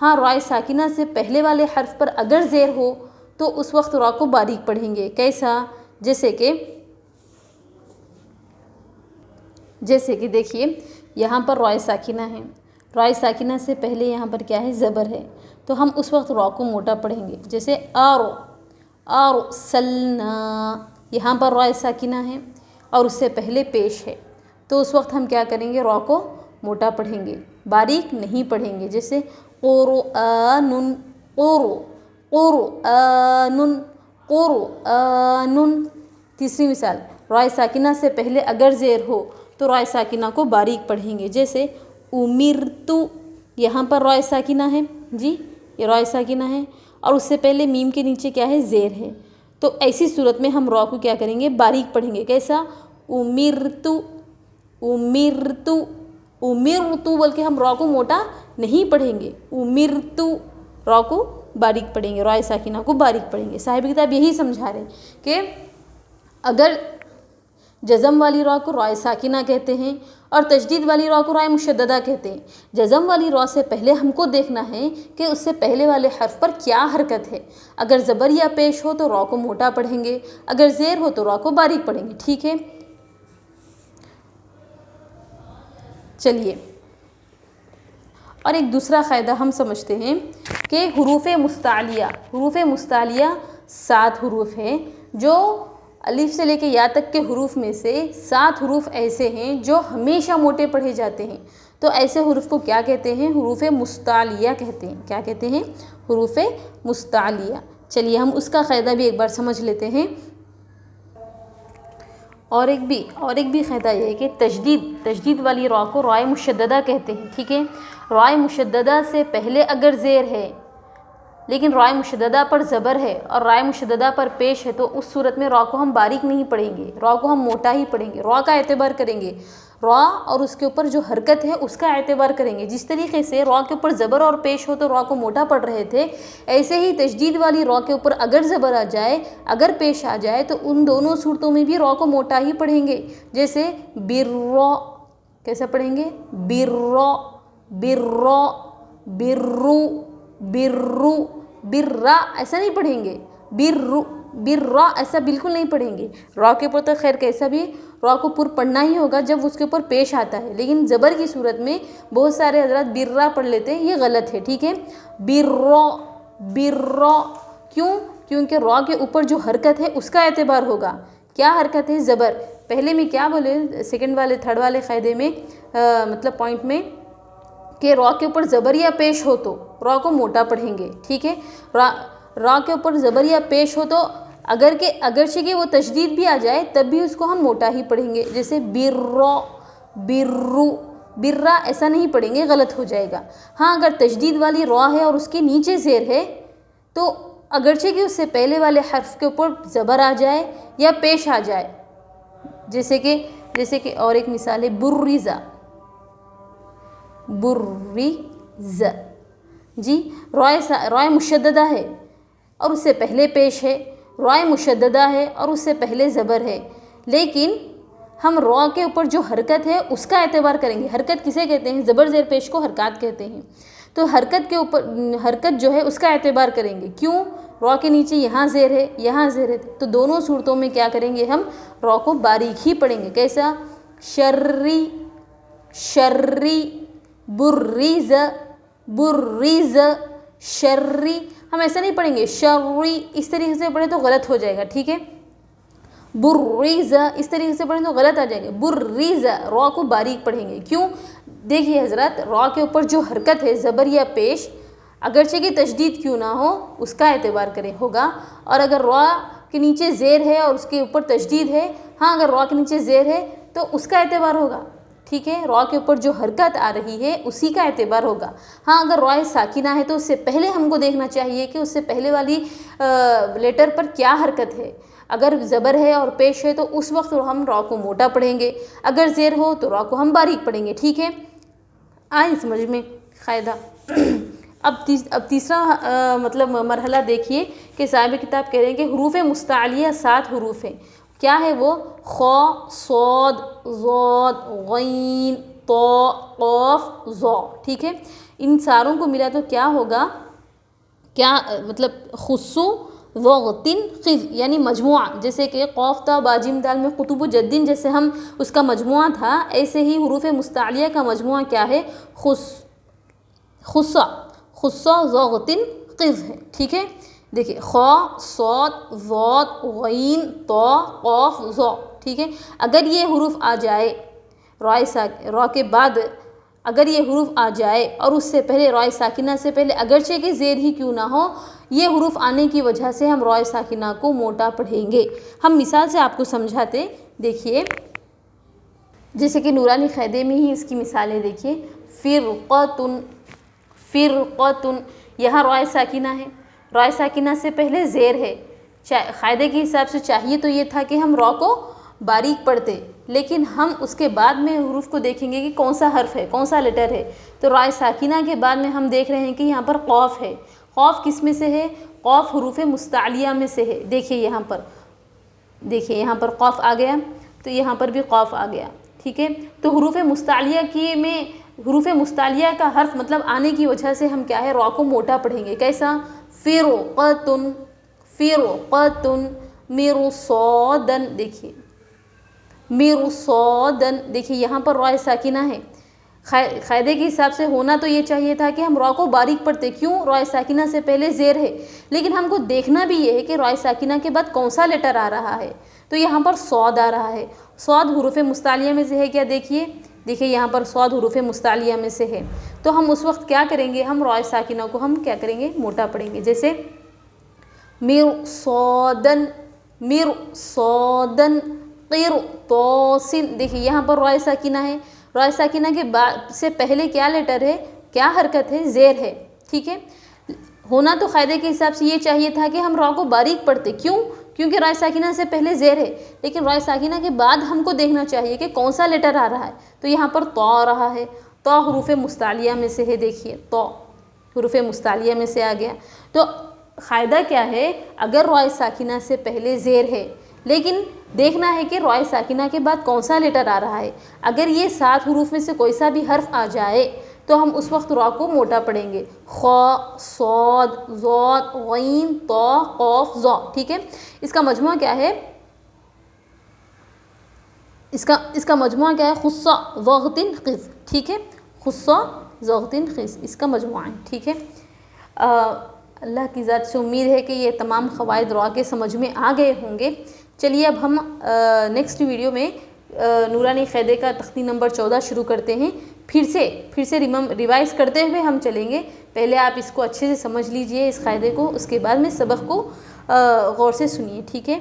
ہاں رائے ساکنہ سے پہلے والے حرف پر اگر زیر ہو تو اس وقت را کو باریک پڑھیں گے. کیسا؟ جیسے کہ دیکھیے یہاں پر رائے ساکنہ ہے، رائے ساکنہ سے پہلے یہاں پر کیا ہے؟ زبر ہے، تو ہم اس وقت را کو موٹا پڑھیں گے. جیسے ارسلنا، یہاں پر رائے ساکنہ ہے اور اس سے پہلے پیش ہے، تو اس وقت ہم کیا کریں گے؟ را کو موٹا پڑھیں گے، باریک نہیں پڑھیں گے. جیسے قرآن، قرآن. تیسری مثال، رائے ساکنہ سے پہلے اگر زیر ہو تو رائے ساکنہ کو باریک پڑھیں گے. جیسے امرتو، یہاں پر رائے ساکنہ ہے، جی یہ رائے ساکنہ ہے اور اس سے پہلے میم کے نیچے کیا ہے؟ زیر ہے. تو ایسی صورت میں ہم را کو کیا کریں گے؟ باریک پڑھیں گے. کیسا؟ امرتو، امرتو، امرتو بول کے ہم را کو موٹا نہیں پڑھیں گے. امرتو، را کو باریک پڑھیں گے، رائے ساکنہ کو باریک پڑھیں گے. صاحب کتاب یہی سمجھا رہے ہیں کہ اگر جزم والی را کو رائے ساکنہ کہتے ہیں اور تشدید والی را کو رائے مشددہ کہتے ہیں. جزم والی را سے پہلے ہم کو دیکھنا ہے کہ اس سے پہلے والے حرف پر کیا حرکت ہے. اگر زبر یا پیش ہو تو را کو موٹا پڑھیں گے، اگر زیر ہو تو را کو باریک پڑھیں گے. ٹھیک ہے، چلیے اور ایک دوسرا قاعدہ ہم سمجھتے ہیں کہ حروف مستعلیہ، حروف مستعلیہ 7 حروف ہیں. جو الف سے لے کے یا تک کے حروف میں سے 7 حروف ایسے ہیں جو ہمیشہ موٹے پڑھے جاتے ہیں. تو ایسے حروف کو کیا کہتے ہیں؟ حروف مستعلیہ کہتے ہیں. کیا کہتے ہیں؟ حروف مستعلیہ. چلیے ہم اس کا قاعدہ بھی ایک بار سمجھ لیتے ہیں. اور ایک بھی قاعدہ یہ ہے کہ تشدید والی را کو رائے مشددہ کہتے ہیں. ٹھیک ہے، رائے مشددہ سے پہلے اگر زیر ہے لیکن رائے مشددہ پر زبر ہے اور رائے مشددہ پر پیش ہے تو اس صورت میں را کو ہم باریک نہیں پڑھیں گے، را کو ہم موٹا ہی پڑھیں گے. را کا اعتبار کریں گے، را اور اس کے اوپر جو حرکت ہے اس کا اعتبار کریں گے. جس طریقے سے را کے اوپر زبر اور پیش ہو تو را کو موٹا پڑھ رہے تھے، ایسے ہی تشدید والی را کے اوپر اگر زبر آ جائے، اگر پیش آ جائے تو ان دونوں صورتوں میں بھی را کو موٹا ہی پڑھیں گے. جیسے برا، کیسا پڑھیں گے؟ برا، برا، برو، برو. برا ایسا نہیں پڑھیں گے، برو، برا ایسا بالکل نہیں پڑھیں گے. را کے اوپر تو خیر کیسا بھی را کو پر پڑھنا ہی ہوگا جب اس کے اوپر پیش آتا ہے، لیکن زبر کی صورت میں بہت سارے حضرات برا پڑھ لیتے ہیں، یہ غلط ہے. ٹھیک ہے، برا، برا. کیونکہ را کے اوپر جو حرکت ہے اس کا اعتبار ہوگا. کیا حرکت ہے؟ زبر. پہلے میں کیا بولے سیکنڈ والے تھرڈ والے قاعدے میں مطلب پوائنٹ میں کہ را کے اوپر زبر یا پیش ہو تو را کو موٹا پڑھیں گے. ٹھیک ہے، را کے اوپر زبر یا پیش ہو تو اگرچہ کہ وہ تشدید بھی آ جائے تب بھی اس کو ہم موٹا ہی پڑھیں گے. جیسے برا، برو. برا ایسا نہیں پڑھیں گے، غلط ہو جائے گا. ہاں اگر تشدید والی را ہے اور اس کے نیچے زیر ہے تو اگرچہ کہ اس سے پہلے والے حرف کے اوپر زبر آ جائے یا پیش آ جائے، جیسے کہ اور ایک مثال ہے برزا، برز. جی رائے مشددہ ہے اور اس سے پہلے پیش ہے، رائے مشددہ ہے اور اس سے پہلے زبر ہے، لیکن ہم را کے اوپر جو حرکت ہے اس کا اعتبار کریں گے. حرکت کسے کہتے ہیں؟ زبر زیر پیش کو حرکات کہتے ہیں. تو حرکت کے اوپر حرکت جو ہے اس کا اعتبار کریں گے. کیوں؟ را کے نیچے یہاں زیر ہے، یہاں زیر ہے، تو دونوں صورتوں میں کیا کریں گے؟ ہم را کو باریک ہی پڑھیں گے. کیسا؟ شرری، شرری، برز، برز، شرری. ہم ایسا نہیں پڑھیں گے شرری، اس طریقے سے پڑھیں تو غلط ہو جائے گا. ٹھیک ہے، برز اس طریقے سے پڑھیں تو غلط آ جائے گا. برز، را کو باریک پڑھیں گے. کیوں؟ دیکھیے حضرات، را کے اوپر جو حرکت ہے زبر یا پیش، اگرچہ کہ تشدید کیوں نہ ہو اس کا اعتبار کرے ہوگا. اور اگر را کے نیچے زیر ہے اور اس کے اوپر تشدید ہے، ہاں اگر را کے نیچے زیر ہے تو اس کا اعتبار ہوگا. ٹھیک ہے، را کے اوپر جو حرکت آ رہی ہے اسی کا اعتبار ہوگا. ہاں اگر را ساکنہ ہے تو اس سے پہلے ہم کو دیکھنا چاہیے کہ اس سے پہلے والی لیٹر پر کیا حرکت ہے. اگر زبر ہے اور پیش ہے تو اس وقت ہم را کو موٹا پڑھیں گے، اگر زیر ہو تو را کو ہم باریک پڑھیں گے. ٹھیک ہے، آئیں سمجھ میں قاعدہ. اب تیسرا مطلب مرحلہ دیکھیے کہ صاحب کتاب کہہ رہے ہیں کہ حروف مستعلیہ 7 حروف ہیں. کیا ہے وہ؟ خا، صاد، ضاد، غین. تو قاف ظا، ٹھیک ہے، ان ساروں کو ملا تو کیا ہوگا، کیا مطلب خصو وغتن خذ یعنی مجموعہ، جیسے کہ قاف تا با جیم دال میں قطب و جدن جیسے ہم اس کا مجموعہ تھا، ایسے ہی حروف مستعلیہ کا مجموعہ کیا ہے، خصہ ضغطن قذ ہے، ٹھیک ہے۔ دیکھیے خا صاد ضاد غین طا قاف ظا، ٹھیک ہے، اگر یہ حروف آ جائے را کے بعد اگر یہ حروف آ جائے اور اس سے پہلے رائے ساکنہ سے پہلے اگرچہ کہ زیر ہی کیوں نہ ہو، یہ حروف آنے کی وجہ سے ہم رائے ساکنہ کو موٹا پڑھیں گے۔ ہم مثال سے آپ کو سمجھاتے، دیکھیے جیسے کہ نورانی قاعدے میں ہی اس کی مثالیں دیکھیے، فرقتن فرقتن، یہاں رائے ساکنہ ہے، رائے ساکنہ سے پہلے زیر ہے، قاعدے کے حساب سے چاہیے تو یہ تھا کہ ہم را کو باریک پڑھتے، لیکن ہم اس کے بعد میں حروف کو دیکھیں گے کہ کون سا حرف ہے، کون سا لیٹر ہے، تو رائے ساکنہ کے بعد میں ہم دیکھ رہے ہیں کہ یہاں پر قاف ہے۔ قاف کس میں سے ہے، قاف حروف مستعلیہ میں سے ہے، دیکھیے یہاں پر، دیکھیے یہاں پر قاف آ گیا، تو یہاں پر بھی قاف آ گیا، ٹھیک ہے۔ تو حروف مستعلیہ کی میں حروف مستعلیہ کا حرف مطلب آنے کی وجہ سے ہم کیا ہے، را کو موٹا پڑھیں گے، کیسا، فرقتن فرقتن مرصادن، دیکھیے مرصادن، دیکھیے یہاں پر رائے ساکنہ ہے، قاعدے کے حساب سے ہونا تو یہ چاہیے تھا کہ ہم را کو باریک پڑھتے، کیوں، رائے ساکنہ سے پہلے زیر ہے، لیکن ہم کو دیکھنا بھی یہ ہے کہ رائے ساکنہ کے بعد کون سا لیٹر آ رہا ہے، تو یہاں پر صاد آ رہا ہے، صاد حروف مستعلیہ میں سے ہے کیا، دیکھیے دیکھیے یہاں پر صاد حروف مستعلیہ میں سے ہے، تو ہم اس وقت کیا کریں گے، ہم رائے ساکنہ کو ہم کیا کریں گے، موٹا پڑھیں گے، جیسے مرصادن مرصادن قرطاسن، دیکھیے یہاں پر رائے ساکنہ ہے، رائے ساکنہ کے بعد سے پہلے کیا لیٹر ہے، کیا حرکت ہے، زیر ہے، ٹھیک ہے، ہونا تو قاعدے کے حساب سے یہ چاہیے تھا کہ ہم را کو باریک پڑھتے، کیوں، کیونکہ رائے ساکنہ سے پہلے زیر ہے، لیکن رائے ساکنہ کے بعد ہم کو دیکھنا چاہیے کہ کون سا لیٹر آ رہا ہے، تو یہاں پر طا آ رہا ہے، طا حروف مستعلیہ میں سے ہے، دیکھیے طا حروف مستعلیہ میں سے آ گیا، تو قاعدہ کیا ہے، اگر رائے ساکنہ سے پہلے زیر ہے، لیکن دیکھنا ہے کہ رائے ساکنہ کے بعد کون سا لیٹر آ رہا ہے، اگر یہ 7 حروف میں سے کوئی سا بھی حرف آ جائے تو ہم اس وقت را کو موٹا پڑھیں گے، خا صاد ضاد غین طا قاف ظا، ٹھیک ہے۔ اس کا مجموعہ کیا ہے، اس کا مجموعہ کیا ہے، خصہ ضغطن خذ، ٹھیک ہے، خصہ ضغطن خذ اس کا مجموعہ ہے، ٹھیک ہے۔ اللہ کی ذات سے امید ہے کہ یہ تمام قواعد را کے سمجھ میں آ گئے ہوں گے۔ چلیے اب ہم نیکسٹ ویڈیو میں نورانی قاعدے کا تختی نمبر 14 شروع کرتے ہیں، پھر سے ریوائز کرتے ہوئے ہم چلیں گے، پہلے آپ اس کو اچھے سے سمجھ لیجئے اس قاعدے کو، اس کے بعد میں سبق کو غور سے سنیے، ٹھیک ہے۔